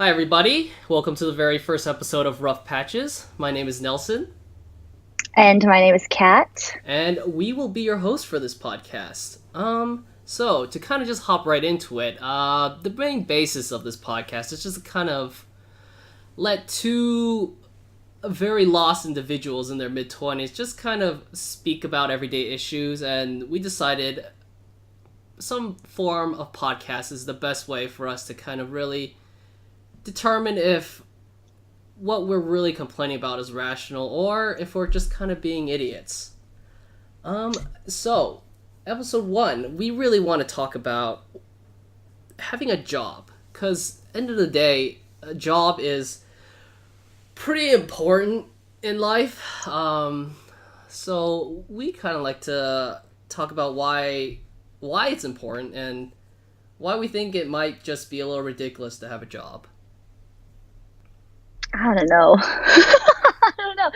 Hi, everybody. Welcome to the very first episode of Rough Patches. My name is Nelson, And my name is Kat. and we will be your host for this podcast. So to kind of just hop right into it, the main basis of this podcast is just to kind of let two very lost individuals in their mid 20s just kind of speak about everyday issues, and we decided some form of podcast is the best way for us to kind of really determine if what we're really complaining about is rational or if we're just kind of being idiots. So episode 1, we really want to talk about having a job, because end of the day, a job is pretty important in life. So we kind of like to talk about why it's important and why we think it might just be a little ridiculous to have a job. I don't know. I don't know.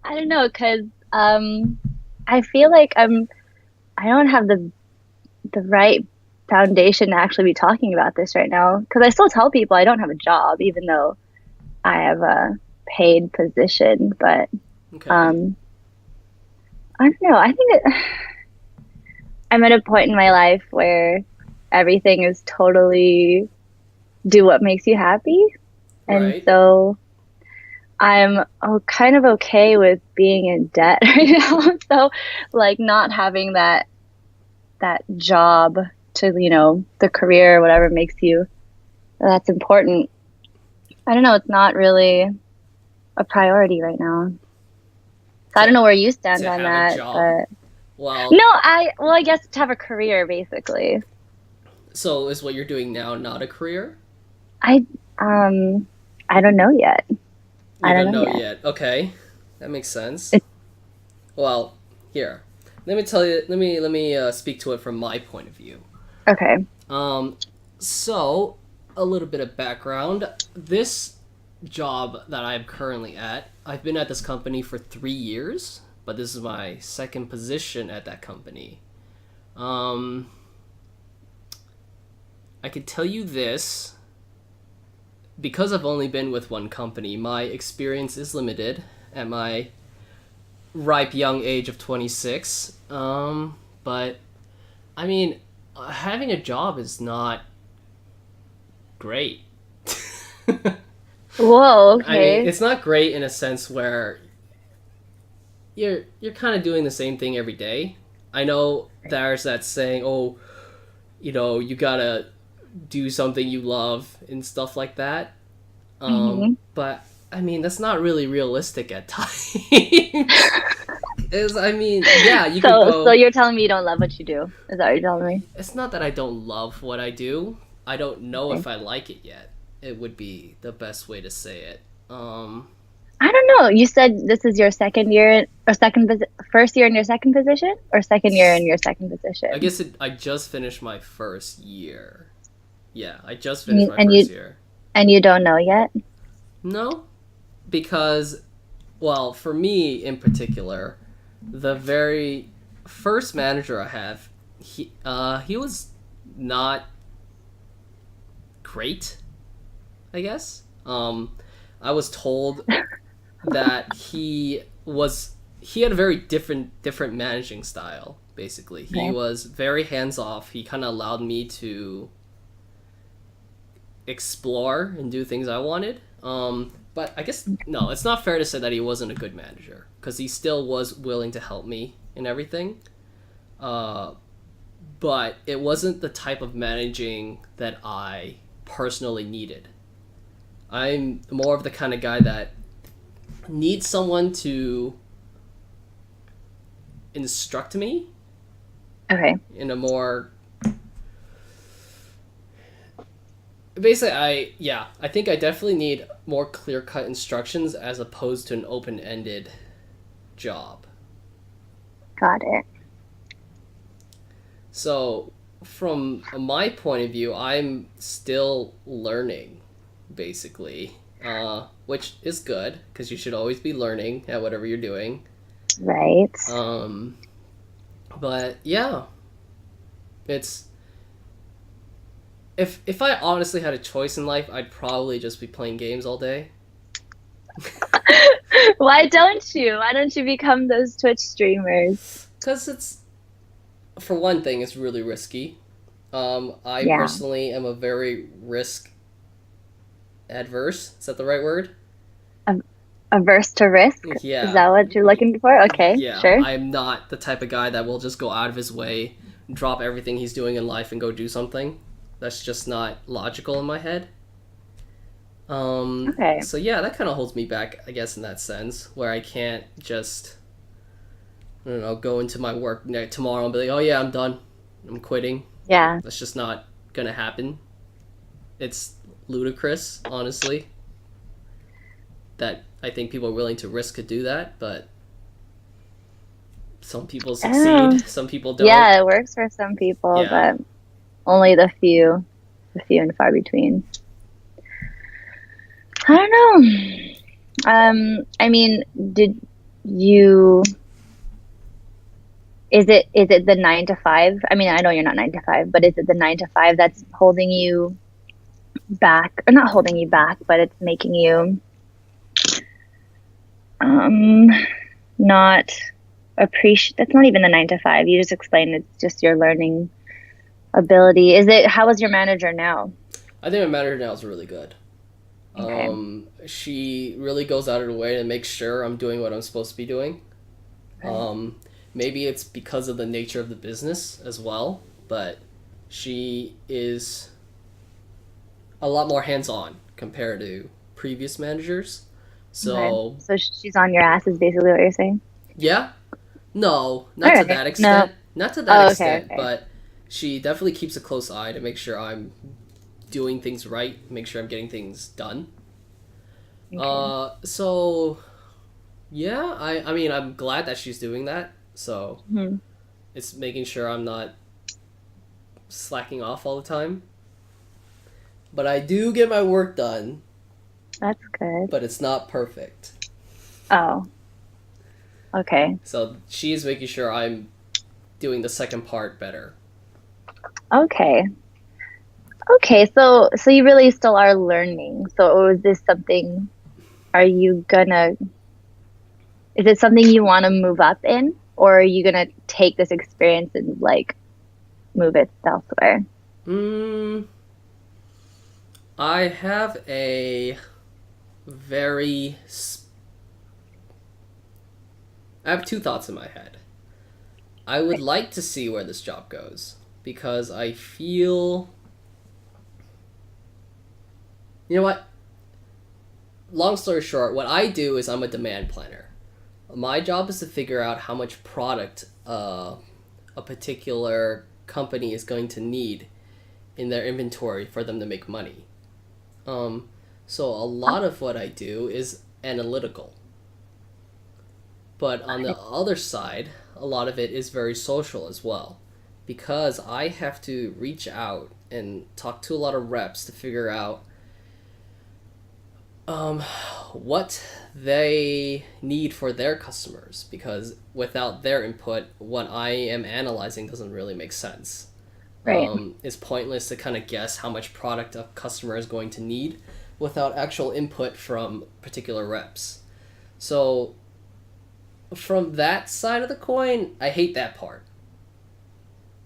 I don't know because I feel like I don't have the right foundation to actually be talking about this right now because I still tell people I don't have a job even though I have a paid position. But Okay. um, I don't know. I'm at a point in my life where everything is totally do what makes you happy, and Right. so. Kind of okay with being in debt right now. So, like, not having that job to, the career, whatever makes you that's important. I don't know. It's not really a priority right now. So I don't To know where you stand to on have a that, job. but Well, no, I guess to have a career, basically. so is what you're doing now not a career? I, um, I don't know yet. You I don't don't know know yet. yet. Okay, that makes sense. It, Well, here, let me tell you. Let me speak to it from my point of view. okay. Um, so a little bit of background. This job that I'm currently at, I've been at this company for 3 years, but this is my second position at that company. Um, I can tell you this because I've only been with one company. My experience is limited at my ripe young age of 26. But I mean, having a job is not great. Whoa, I mean, okay. it's not great in a sense where you're kind of doing the same thing every day. I know there's that saying, "Oh, you gotta do something you love" and stuff like that. But I mean, that's not really realistic at times. Is I mean, yeah, you could So go. you're telling me you don't love what you do? Is that what you're telling me? It's not that I don't love what I do. I don't know Okay. if I like it yet. It would be the best way to say it. I don't know. You said this is your second year or first year in your second position or second year in your second I position. guess I just finished my first year. Yeah, I just And finished you my and first you year. and you don't know yet? No, because, well, for me in particular, the very first manager I have, he was not great, I guess. I was told that he had a very different managing style. Basically, he Okay. was very hands off. He kind of allowed me to explore and do things I wanted. But I guess no, it's not fair to say that he wasn't a good manager because he still was willing to help me in everything. Uh, but it wasn't the type of managing that I personally needed. I'm more of the kind of guy that needs someone to instruct me Okay. in a more basically I think I definitely need more clear cut instructions as opposed to an open ended job. Got it. So from my point of view, I'm still learning, basically, which is good because you should always be learning at whatever you're doing. Right. Um, but yeah, it's if I honestly had a choice in life, I'd probably just be playing games all day. Why don't you? Why don't you become those Twitch streamers? Because it's, for one thing, it's really risky. I Yeah. personally am a very risk adverse. Is that the right word? Averse to risk? Is Yeah. that what you're looking for? Okay, Yeah. sure. I'm not the type of guy that will just go out of his way, drop everything he's doing in life, and go do something. That's just not logical in my head. Okay. So yeah, that kind of holds me back, I guess, in that sense, where I can't just, I don't know, go into my work tomorrow and be like, oh yeah, I'm done. I'm quitting. Yeah. That's just not gonna happen. It's ludicrous, honestly, that I think people are willing to risk to do that, but some people Oh, succeed, some people don't. yeah, it works for some people, Yeah. but only the few and far between. I don't know. I mean, did you, is it the 9 to 5? I mean, I know you're not 9 to 5, but is it the 9 to 5 that's holding you back, or not holding you back, but it's making you um not appreciate? That's not even the 9 to 5. You just explained it's just your learning ability. Is it, how is your manager now? I think my manager now is really good. Okay. She really goes out of her way to make sure I'm doing what I'm supposed to be doing. Okay. Maybe it's because of the nature of the business as well, but she is a lot more hands-on compared to previous managers. Okay. So, So she's on your ass is basically what you're saying. yeah. No, not All to right. that No. extent. Not to that Oh, okay, extent, okay. but she definitely keeps a close eye to make sure I'm doing things right, make sure I'm getting things done. Okay. So yeah, I mean, I'm glad that she's doing that. So Hmm. it's making sure I'm not slacking off all the time. But I do get my work done, That's good. but it's not perfect. Oh, okay. So she's making sure I'm doing the second part better. Okay. Okay, so you really still are learning. So is this something, are you gonna, is it something you want to move up in, or are you gonna take this experience and like move it elsewhere? Mm, I have a very. I have two thoughts in my head. I would like to see where this job goes because I feel. You know what? Long story short, what I do is I'm a demand planner. My job is to figure out how much product a particular company is going to need in their inventory for them to make money. Um, so a lot of what I do is analytical. But on the other side, a lot of it is very social as well. Because I have to reach out and talk to a lot of reps to figure out um, what they need for their customers. Because without their input, what I am analyzing doesn't really make sense. Right. It's pointless to kind of guess how much product a customer is going to need without actual input from particular reps. So from that side of the coin, I hate that part.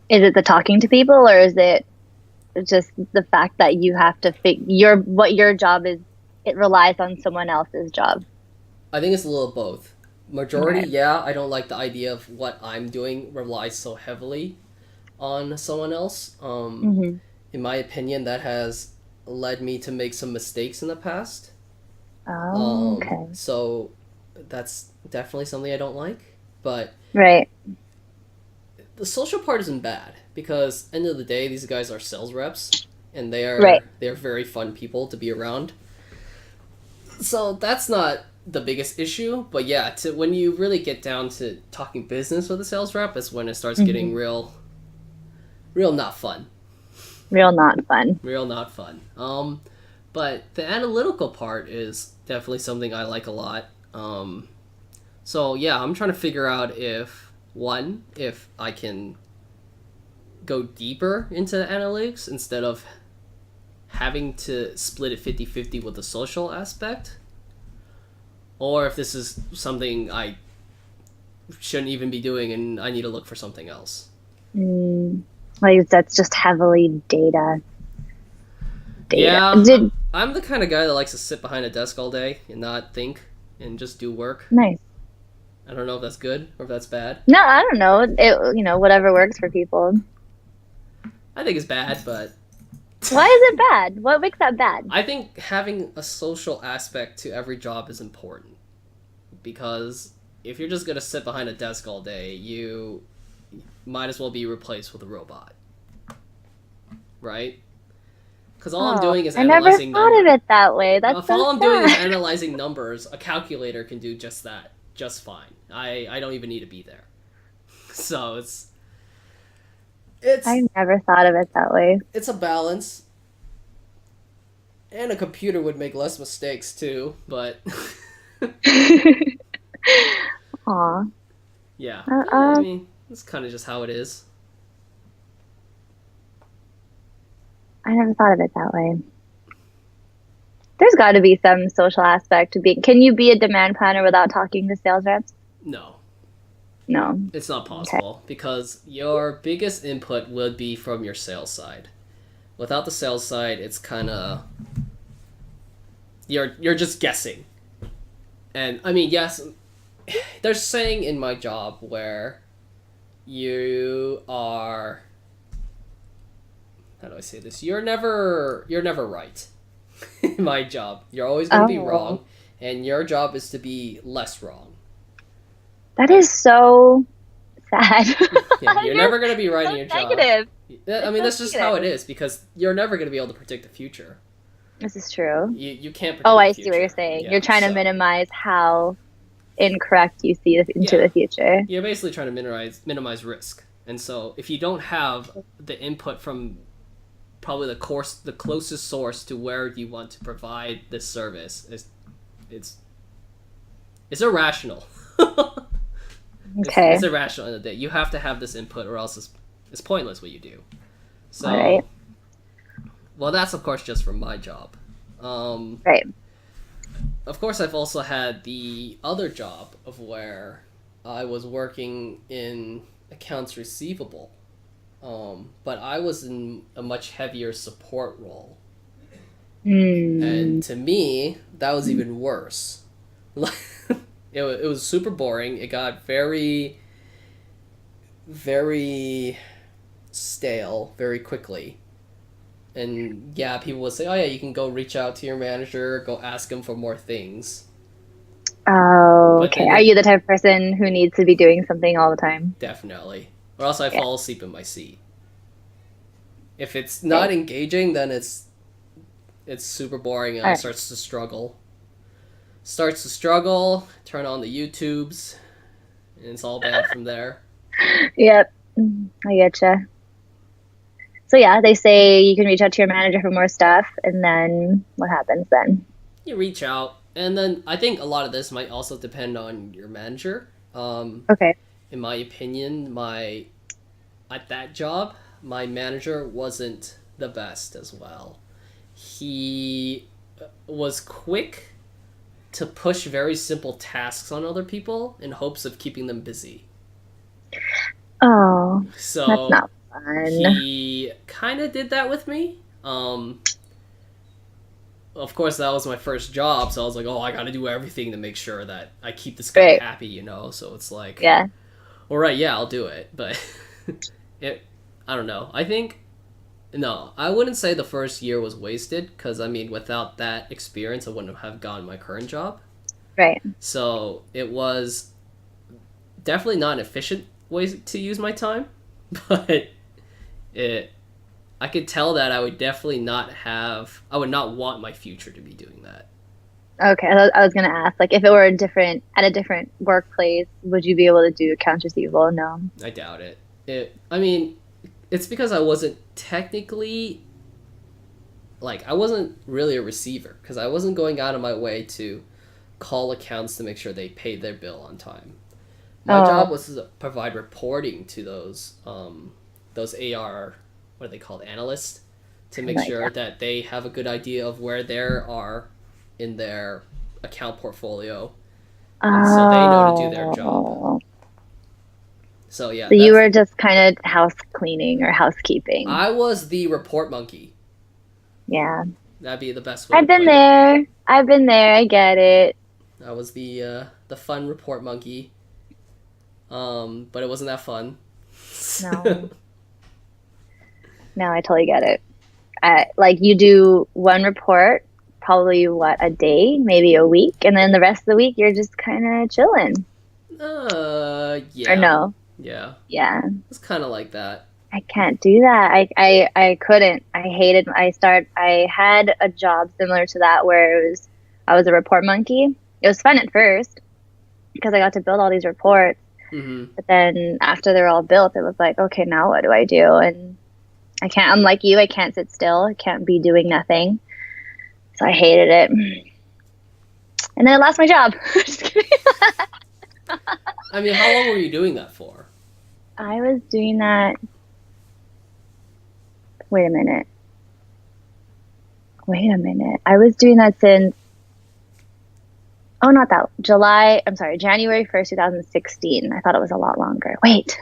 Is it the talking to people, or is it just the fact that you have to what your job is, it relies on someone else's job? I think it's a little of both. Majority, Okay. yeah, I don't like the idea of what I'm doing relies so heavily on someone else. Hmm. In my opinion, that has led me to make some mistakes in the past. Oh, okay. So that's definitely something I don't like. But Right. the social part isn't bad because end of the day, these guys are sales reps, and Right. they're very fun people to be around. So that's not the biggest issue, but yeah, to when you really get down to talking business with a sales rep, is when it starts getting Hmm. real not fun. Real not fun. Real not fun. But the analytical part is definitely something I like a lot. So yeah, I'm trying to figure out if I can go deeper into analytics instead of having to split it 50-50 with the social aspect, or if this is something I shouldn't even be doing and I need to look for something else. Like that's just heavily data. Yeah, I'm the kind of guy that likes to sit behind a desk all day and not think and just do work. Nice. I don't know if that's good or if that's bad. No, I don't know. Whatever works for people. I think it's bad, but... Why is it bad? What makes that bad? I think having a social aspect to every job is important. Because if you're just going to sit behind a desk all day, you might as well be replaced with a robot. Right? Because all I'm doing is analyzing numbers. I never thought of it that way. That's if all I'm doing is analyzing numbers, a calculator can do just that, just fine. I don't even need to be there. So it's I never thought of it that way. It's a balance. And a computer would make less mistakes too, but Aw. Yeah. I mean, it's kind of just how it is. I never thought of it that way. There's got to be some social aspect to being. Can you be a demand planner without talking to sales reps? No. No. It's not possible because your biggest input would be from your sales side. Without the sales side, it's kind of you're just guessing. And I mean, yes, there's saying in my job where you are, how do I say this? You're never right. In my job, you're always going to be wrong, and your job is to be less wrong. That is so sad. Yeah, you're never going to be right in your negative. job. I mean, that's just how it is because you're never going to be able to predict the future. This is true. You can't predict I the see future. what you're saying. Yeah, you're trying to minimize how incorrect you see into the future. You're basically trying to minimize risk. And so if you don't have the input from probably the closest source to where you want to provide this service, it's irrational. Okay. It's irrational in the day. You have to have this input or else it's pointless what you do. So, all right. Well, that's of course just for my job. Right. Of course, I've also had the other job of where I was working in accounts receivable. But I was in a much heavier support role. And to me, that was even worse. It was super boring. It got very, very stale very quickly. And yeah, people would say, oh yeah, you can go reach out to your manager, go ask him for more things. Oh, okay. Are you the type of person who needs to be doing something all the time? Definitely. Or else I fall asleep in my seat. If it's not engaging, then it's super boring and I starts to struggle. Turn on the YouTubes, and it's all bad from there. Yep, I getcha. So yeah, they say you can reach out to your manager for more stuff, and then what happens then? You reach out, and then I think a lot of this might also depend on your manager. Okay. In my opinion, at that job, my manager wasn't the best as well. He was quick to push very simple tasks on other people in hopes of keeping them busy. Oh, so that's not fun. He kind of did that with me. Of course, that was my first job, so I was like, oh, I gotta do everything to make sure that I keep this guy happy, you know? So it's like, yeah. All right, yeah, I'll do it. But I don't know. I wouldn't say the first year was wasted, because, I mean, without that experience, I wouldn't have gotten my current job. Right. So it was definitely not an efficient way to use my time, but I could tell that I would definitely I would not want my future to be doing that. Okay, I was going to ask, like, if it were at a different workplace, would you be able to do accounts receivable? No. I doubt it. It's because I wasn't technically, I wasn't really a receiver, because I wasn't going out of my way to call accounts to make sure they paid their bill on time. My job was to provide reporting to those AR, what are they called, analysts, to make sure that they have a good idea of where they are in their account portfolio, and so they know to do their job. So yeah, so you were just kind of house cleaning or housekeeping. I was the report monkey. Yeah, that'd be the best way. I've been there. I've been there. I get it. I was the fun report monkey. But it wasn't that fun. No. No, I totally get it. Like you do one report, probably a day, maybe a week, and then the rest of the week you're just kind of chilling. Yeah. Or no? Yeah. Yeah. It's kind of like that. I can't do that. I couldn't. I hated. I had a job similar to that where I was a report monkey. It was fun at first because I got to build all these reports. Mm-hmm. But then after they're all built, it was like, okay, now what do I do? And I can't. I'm like you. I can't sit still. I can't be doing nothing. So I hated it. And then I lost my job. Just kidding. I mean, how long were you doing that for? I was doing that. Wait a minute. I was doing that since, not that, January 1st, 2016. I thought it was a lot longer. Wait.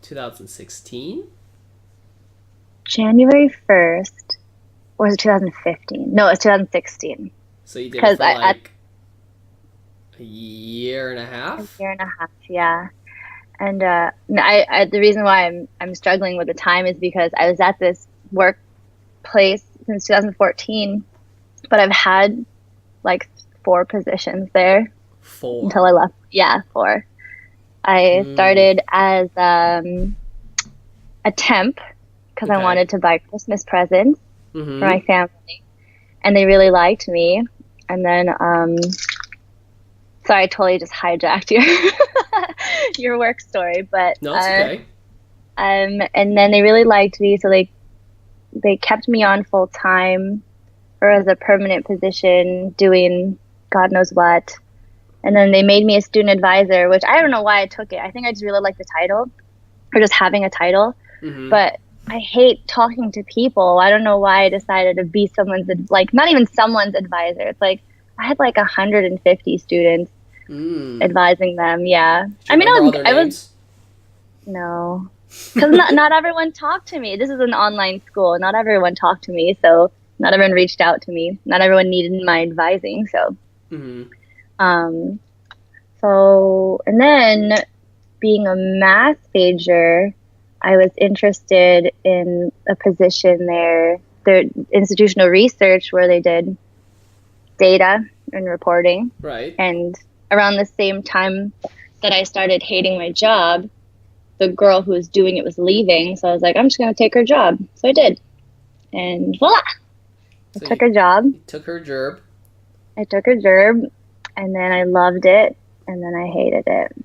2016? January 1st, or was it 2015? No, it was 2016. So you did it for like a year and a half? A year and a half, yeah. And the reason why I'm struggling with the time is because I was at this workplace since 2014, but I've had like 4 positions there. 4? Until I left. Yeah, 4. I started as a temp because I wanted to buy Christmas presents for my family, and they really liked me. And then, sorry, I totally just hijacked your work story, but no, it's okay. And then they really liked me, so they kept me on full time or as a permanent position doing God knows what. And then they made me a student advisor, which I don't know why I took it. I think I just really liked the title, or just having a title. But I hate talking to people. I don't know why I decided to be not even someone's advisor. It's like I had like 150 students advising them. Yeah. I mean, I was no, because not everyone talked to me. This is an online school. Not everyone talked to me, so not everyone reached out to me. Not everyone needed my advising. So, and then being a math major, I was interested in a position there, their institutional research, where they did data and reporting. Right. And around the same time that I started hating my job, the girl who was doing it was leaving. So I was like, I'm just going to take her job. So I did. And voila! I took her job. You took her Jerb. I took her Jerb, and then I loved it, and then I hated it.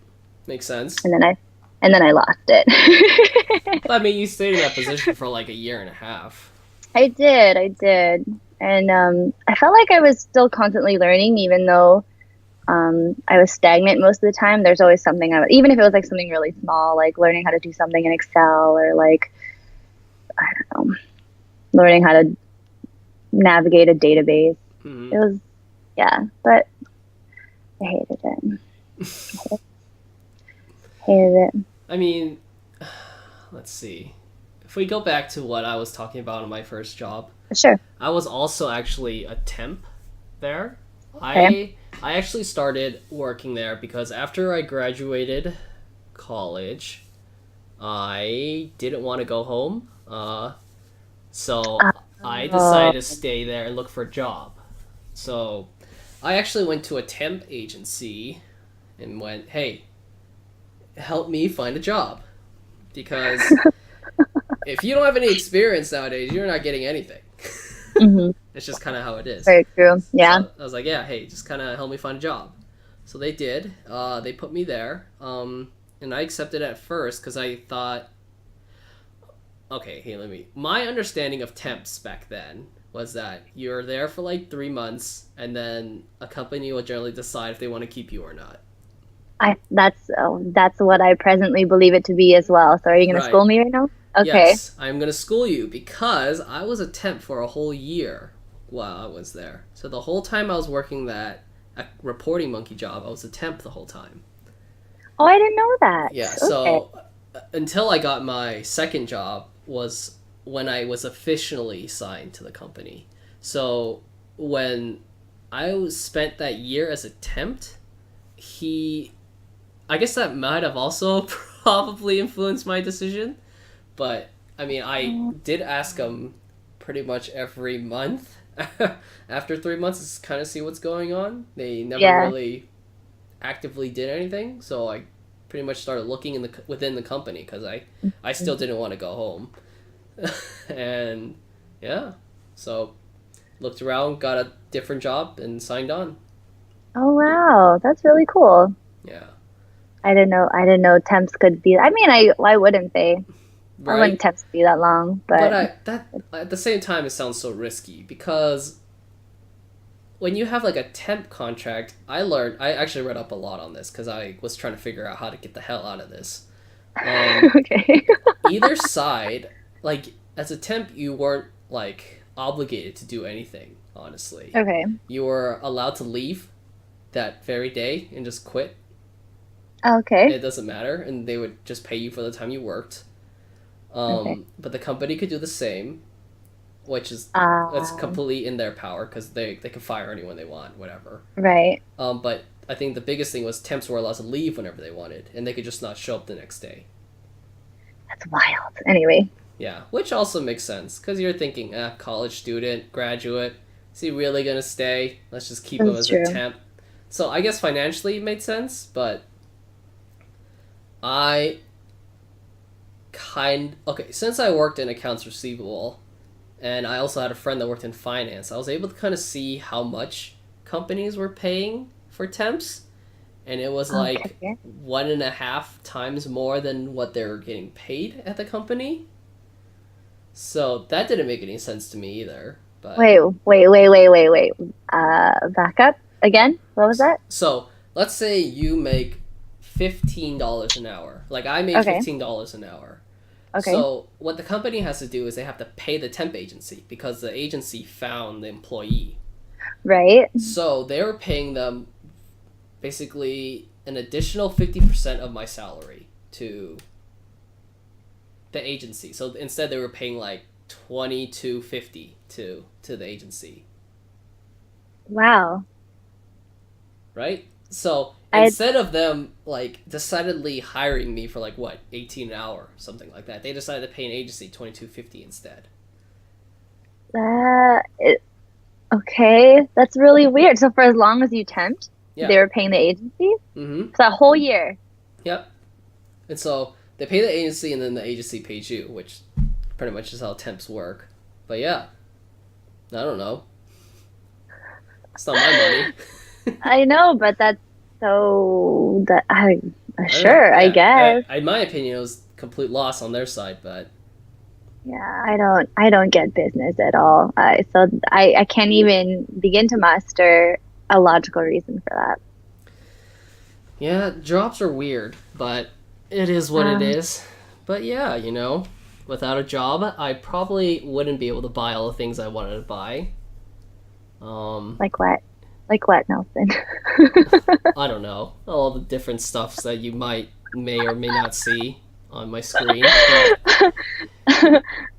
Makes sense. And then I lost it. I mean, you stayed in that position for like a year and a half. I did. And I felt like I was still constantly learning, even though I was stagnant most of the time. There's always something even if it was like something really small, like learning how to do something in Excel, or like, I don't know, learning how to navigate a database. It was, but I hated it. Hated it. I mean, let's see. If we go back to what I was talking about in my first job, sure. I was also actually a temp there. Okay. I actually started working there because after I graduated college, I didn't want to go home. So I decided to stay there and look for a job. So I actually went to a temp agency and went, hey, help me find a job. Because if you don't have any experience nowadays, you're not getting anything. It's just kind of how it is. Very true. Yeah. So I was like, yeah, hey, just kind of help me find a job. So they did. They put me there. And I accepted at first because I thought, okay, hey, my understanding of temps back then was that you're there for like 3 months, and then a company will generally decide if they want to keep you or not. That's what I presently believe it to be as well. So are you going to school me right now? Okay. Yes, I'm gonna school you because I was a temp for a whole year while I was there. So the whole time I was working that reporting monkey job, I was a temp the whole time. Oh, I didn't know that. Yeah, Okay. so until I got my second job was when I was officially signed to the company. So when spent that year as a temp, I guess that might have also probably influenced my decision. But I mean, I did ask him pretty much every month after 3 months to kind of see what's going on. They never Yeah. really actively did anything, so I pretty much started looking within the company because I still didn't want to go home. And yeah, so looked around, got a different job, and signed on. Oh, wow. That's really cool. Yeah, I didn't know temps could be. I mean, why wouldn't they? Why wouldn't right. temps be that long? But But that at the same time, it sounds so risky because when you have like a temp contract, I actually read up a lot on this because I was trying to figure out how to get the hell out of this. okay. Either side, like as a temp, you weren't like obligated to do anything. Honestly, Okay. you were allowed to leave that very day and just quit. Okay. It doesn't matter, and they would just pay you for the time you worked. Okay. But the company could do the same, which is that's Um, completely in their power because they can fire anyone they want, whatever. right. But I think the biggest thing was temps were allowed to leave whenever they wanted, and they could just not show up the next day. That's wild. Anyway, Yeah, which also makes sense because you're thinking, college student, graduate, is he really gonna stay? Let's just keep him that's as a true. temp. So I guess financially it made sense, but I okay, since I worked in accounts receivable and I also had a friend that worked in finance, I was able to kind of see how much companies were paying for temps, and it was like Okay. 1.5 times more than what they were getting paid at the company. So that didn't make any sense to me either. But Wait. Back up again. What was that? so let's say you make $15 an hour. Like I made Okay. $15 an hour. Okay. So what the company has to do is they have to pay the temp agency because the agency found the employee. Right. So they were paying them basically an additional 50% of my salary to the agency. So instead they were paying like 22.50 to the agency, Wow. right? So I instead of them like decidedly hiring me for like what 18 an hour, something like that, they decided to pay an agency 22.50 instead. that it, okay. That's really weird. So for as long as you temped, Yeah. they were paying the agency Mm-hmm. for that whole year. Yep. And so they pay the agency and then the agency pays you, which pretty much is how temps work. But yeah, I don't know. It's not my money. I know, but that's so that I I don't know. sure, I Yeah, guess. in my opinion, it was complete loss on their side, but Yeah, I don't get business at all. So I can't even begin to muster a logical reason for that. yeah, jobs are weird, but it is what it Um, is. But yeah, without a job, I probably wouldn't be able to buy all the things I wanted to buy. Um, like what? Like what, Nelson? I don't know, all the different stuffs that you may or may not see on my screen, but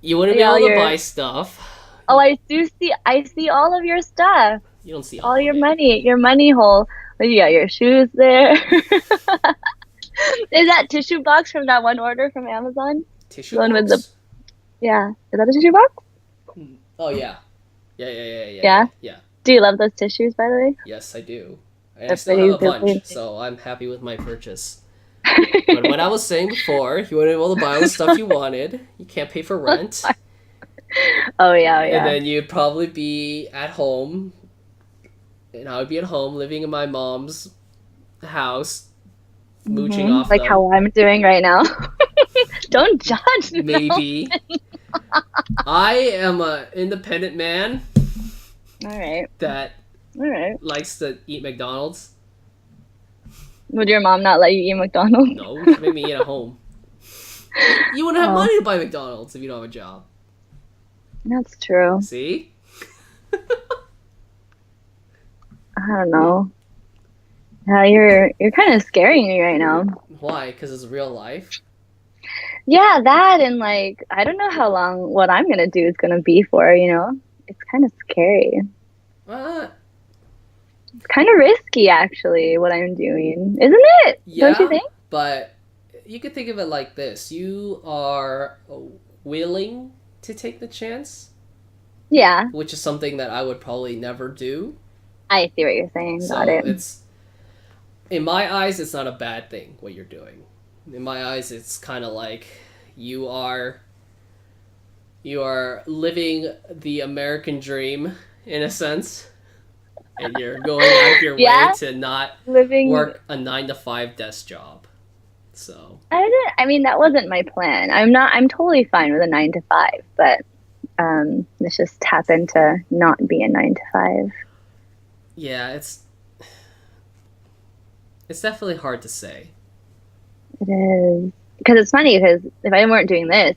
you wouldn't be Yeah, all able to your buy stuff. oh, I see all of your stuff. You don't see All all of it. your money hole. Oh, you got your shoes there. Is that tissue box from that one order from Amazon? Tissue The one with the box? yeah. Is that a tissue box? Oh yeah. Yeah. Yeah. Yeah. Do you love those tissues, by the way? Yes, I do. And I They're still have a they're bunch, pretty so I'm happy with my purchase. But what I was saying before, you weren't able to buy all the stuff you wanted. You can't pay for rent. Oh yeah, oh, And yeah. then you'd probably be at home. And I would be at home living in my mom's house, mooching off Like them. how I'm doing right now. Don't judge. Maybe. I am an independent man All right. that All right. likes to eat McDonald's. Would your mom not let you eat McDonald's? No, she made me eat at home. You wouldn't have Oh, money to buy McDonald's if you don't have a job. that's true. See? I don't know. You're kind of scaring me right now. Why? Because it's real life. Yeah, that and like I don't know how long what I'm gonna do is gonna be for, you know? It's kind of scary. Uh, It's kind of risky actually what I'm doing. Isn't it? Don't you yeah, think? but you could think of it like this. You are willing to take the chance, Yeah, which is something that I would probably never do. I see what you're saying. Got So it. it's, in my eyes, it's not a bad thing what you're doing. In my eyes, it's kind of like you are you are living the American dream in a sense, and you're going out of your way Yeah, to not living work a 9 to 5 desk job. So I mean that wasn't my plan. I'm totally fine with a 9 to 5, but let's just happen to not be a 9 to 5. yeah, it's definitely hard to say. It is. Because it's funny because if I weren't doing this,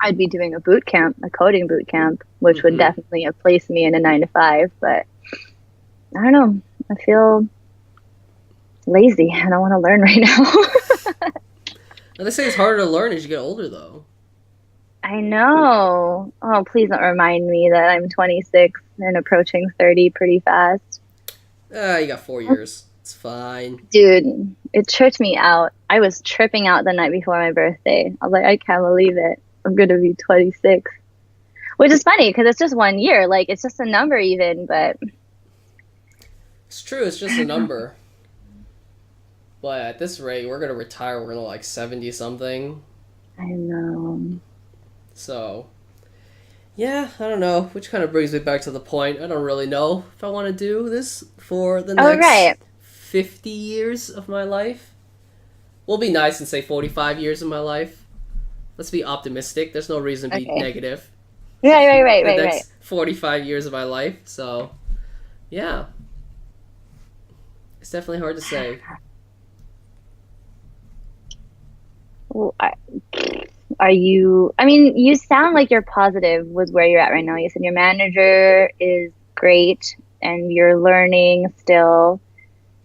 I'd be doing a boot camp, a coding boot camp, which would Hmm. definitely have placed me in a 9 to 5. But I don't know. I feel lazy. I don't want to learn right now. And they say it's harder to learn as you get older, though. I know. Oh, please don't remind me that I'm 26 and approaching 30 pretty fast. You got 4 years. It's fine. Dude, it tripped me out. I was tripping out the night before my birthday. I was like, I can't believe it. I'm going to be 26. Which is funny because it's just 1 year. Like, it's just a number even, but It's true. It's just a number. But at this rate, we're gonna retire. We're gonna like 70 something. I know. So yeah, I don't know. Which kind of brings me back to the point. I don't really know if I want to do this for the Oh, next right. 50 years of my life. We'll be nice and say 45 years of my life. Let's be optimistic. There's no reason to be Okay. negative. The Right. next 45 years of my life. So yeah, it's definitely hard to say. Well, are you, I mean, you sound like you're positive with where you're at right now. You said your manager is great and you're learning still,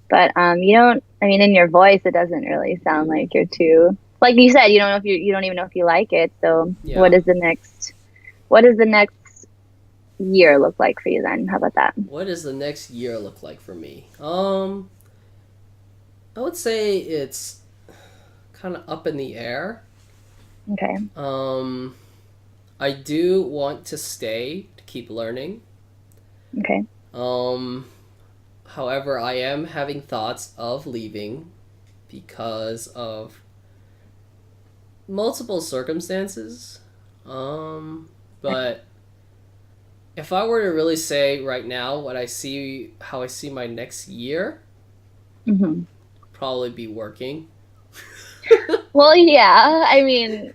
but you don't, I mean, in your voice, it doesn't really sound like you're too, like you said, you don't know if you don't even know if you like it. So Yeah. what does the next year look like for you then? How about that? What does the next year look like for me? I would say it's kind of up in the air. Okay. Um, I do want to stay to keep learning. Okay. Um, However, I am having thoughts of leaving because of multiple circumstances. But if I were to really say right now how I see my next year, Hmm. probably be working. Well, yeah, I mean,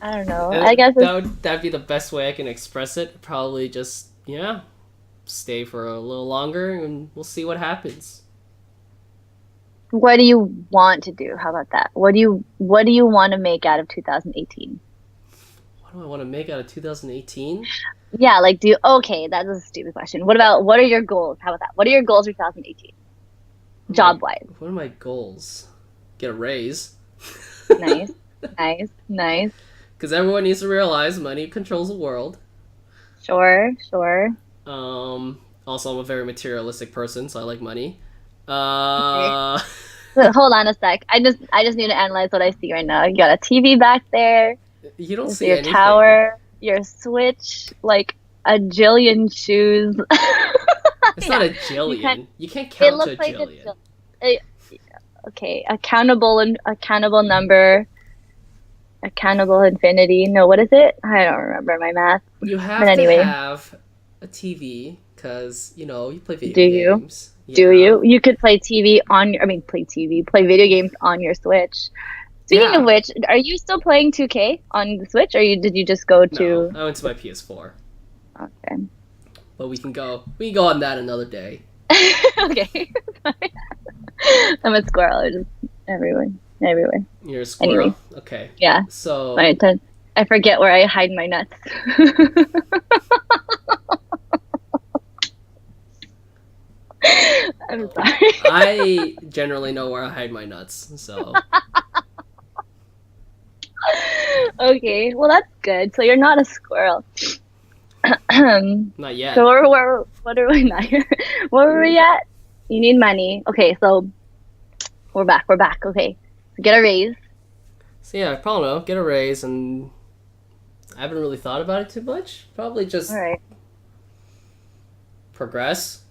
I don't know. I And guess it's, that'd be the best way I can express it. Probably just, yeah, stay for a little longer and we'll see what happens. what do you want to do? How about that? What do you want to make out of 2018? What do I want to make out of 2018? Yeah, like okay, that's a stupid question. What are your goals? How about that? What are your goals for 2018? Job wise. What are my goals? Get a raise. Nice. Nice. Because everyone needs to realize money controls the world. Sure. Also, I'm a very materialistic person, so I like money. Okay. Uh, So, hold on a sec. I just need to analyze what I see right now. You got a TV back there. you don't There's see your anything. tower, your Switch, like a jillion shoes. It's not Yeah. a You can't jillion. You can't it count to looks a like a jillion. it, okay, accountable number, accountable infinity. No, what is it? I don't remember my math. You But have to anyway, have a TV because, you play video do you? games. Do Yeah. you? You could play TV I mean, play video games on your Switch. Speaking of Yeah. which, are you still playing 2K on the Switch, or did you just go No, to? I went to my PS4. Okay. But we can go on that another day. Okay. I'm a squirrel. I just everyone. everywhere. You're a squirrel? Anyway, Okay. yeah. So, I forget where I hide my nuts. I'm sorry. I generally know where I hide my nuts, so. Okay, well that's good. So you're not a squirrel. So Not yet. what are we not here? Where were we at? You need money. Okay, so we're back. We're back. Okay, so get a raise. So yeah, I probably know. Get a raise, and I haven't really thought about it too much. Probably just All right. progress.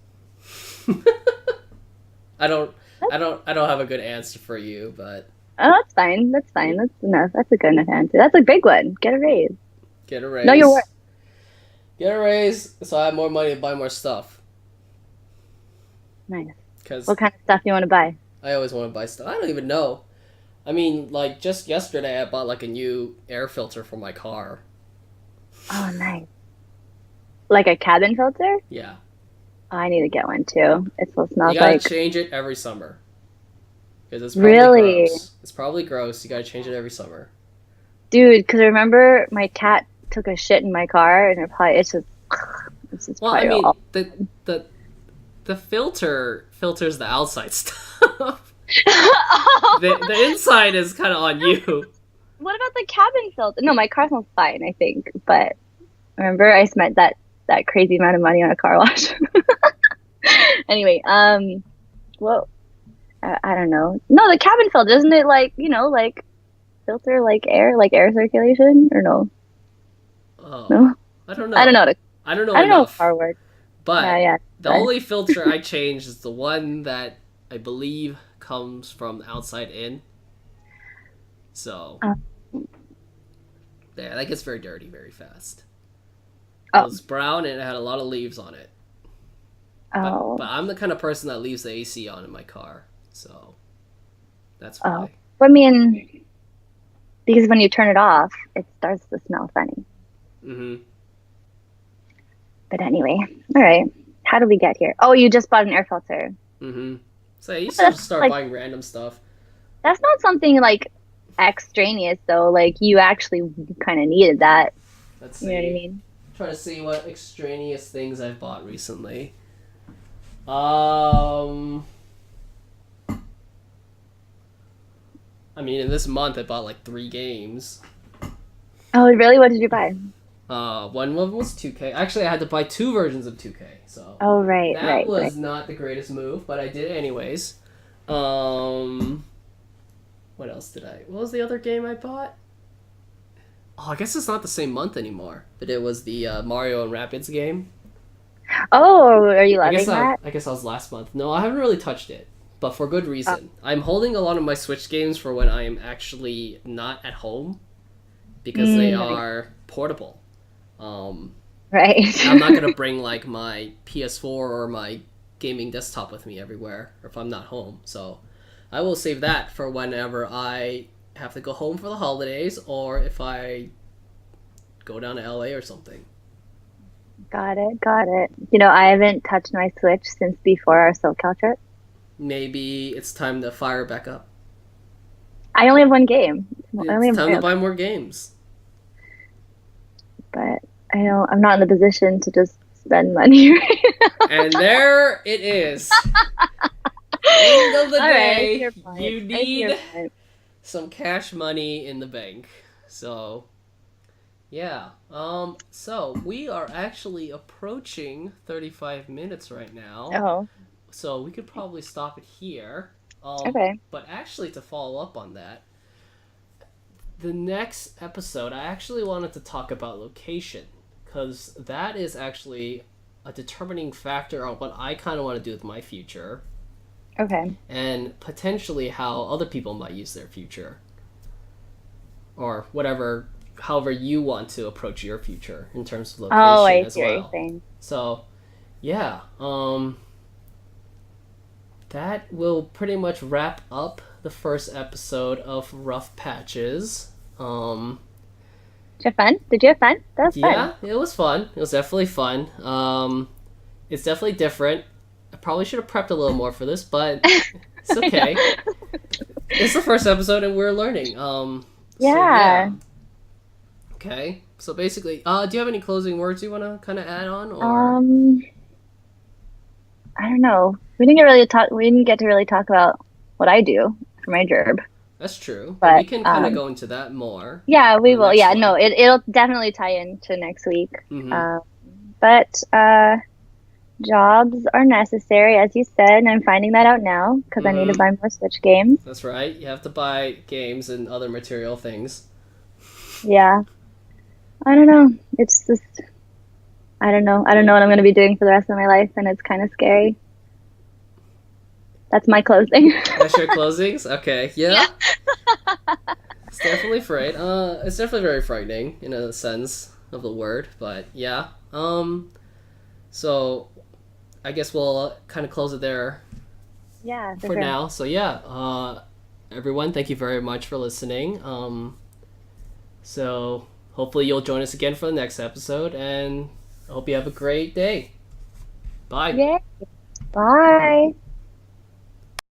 I don't have a good answer for you, but Oh, that's fine. That's fine. That's enough. That's a good enough answer. That's a big one. Get a raise. get a raise. Know your worth. Get a raise so I have more money to buy more stuff. Nice. Because What kind of stuff you want to buy? I always want to buy stuff. I don't even know. I mean, like, just yesterday I bought, like, a new air filter for my car. Oh, nice. Like a cabin filter? Yeah. Oh, I need to get one too. It still You smells gotta like. change it every summer. Because it's probably Really? gross. It's probably gross. You gotta change it every summer. Dude, because I remember my cat took a shit in my car, and it's just Well, I probably mean, all. the filter filters the outside stuff. The inside is kind of on you. What about the cabin filter? No, my car smells fine, I think. But remember, I spent that crazy amount of money on a car wash. Anyway, well, I don't know. No, the cabin filter, isn't it like, like filter like air circulation, or no? Oh, No, I don't know. I don't know. I don't know I don't know enough. how car works. But Yeah. the only filter I change is the one that I believe comes from outside in. So, yeah, that gets very dirty very fast. It was brown and it had a lot of leaves on it. Oh. But I'm the kind of person that leaves the AC on in my car. So, that's why. I mean, because when you turn it off, it starts to smell funny. Mm-hmm. But anyway, all right. How did we get here? Oh, you just bought an air filter. Mm-hmm. So I used to just start buying random stuff. That's not something like extraneous though. Like you actually kind of needed that. Let's see. You know what I mean? Trying to see what extraneous things I've bought recently. I mean, in this month I bought like 3 games. Oh, really? What did you buy? One of them was 2K. Actually, I had to buy 2 versions of 2K. So Oh, right, that was right. not the greatest move, but I did it anyways. What else did I? What was the other game I bought? Oh, I guess it's not the same month anymore. But it was the Mario and Rabbids game. Oh, are you loving that? I guess that was last month. No, I haven't really touched it, but for good reason. I'm holding a lot of my Switch games for when I am actually not at home, because they are portable. Right. I'm not gonna bring like my PS4 or my gaming desktop with me everywhere if I'm not home. So I will save that for whenever I have to go home for the holidays, or if I go down to LA or something. Got it. I haven't touched my Switch since before our SoCal trip. Maybe it's time to fire back up. I only have one game. It's time to buy more games. But I'm not in the position to just spend money right now. And there it is. End of the day, Right, you need some cash money in the bank. So, yeah. So we are actually approaching 35 minutes right now. Oh. So we could probably stop it here. Okay. But actually, to follow up on that, the next episode, I actually wanted to talk about location, because that is actually a determining factor on what I kind of want to do with my future. Okay. And potentially how other people might use their future. Or however you want to approach your future in terms of location as well. What you're saying. So, yeah. That will pretty much wrap up the first episode of Rough Patches. Did you have fun? That was fun. Yeah, it was fun. It was definitely fun. It's definitely different. I probably should have prepped a little more for this, but it's okay. It's the first episode and we're learning. Yeah. Okay. So basically, do you have any closing words you want to kind of add on, or? Um, I don't know. We didn't get to really talk about what I do for my job, That's true, but we but can kind of go into that more yeah, in we the will. next Yeah, one. no, it'll definitely tie into next week. Mm-hmm. Um, but jobs are necessary, as you said, and I'm finding that out now because I need to Mm-hmm. buy more Switch games. That's right. You have to buy games and other material things. Yeah, I don't know. It's just I don't know. I don't know what I'm going to be doing for the rest of my life, and it's kind of scary. That's my closing. That's your closings? Okay. Yeah. Yeah. It's definitely it's definitely very frightening in a sense of the word, but yeah. So I guess we'll kind of close it there Yeah, for for sure. now. So yeah, everyone, thank you very much for listening. So hopefully you'll join us again for the next episode, and I hope you have a great day. Bye. Yay. Bye.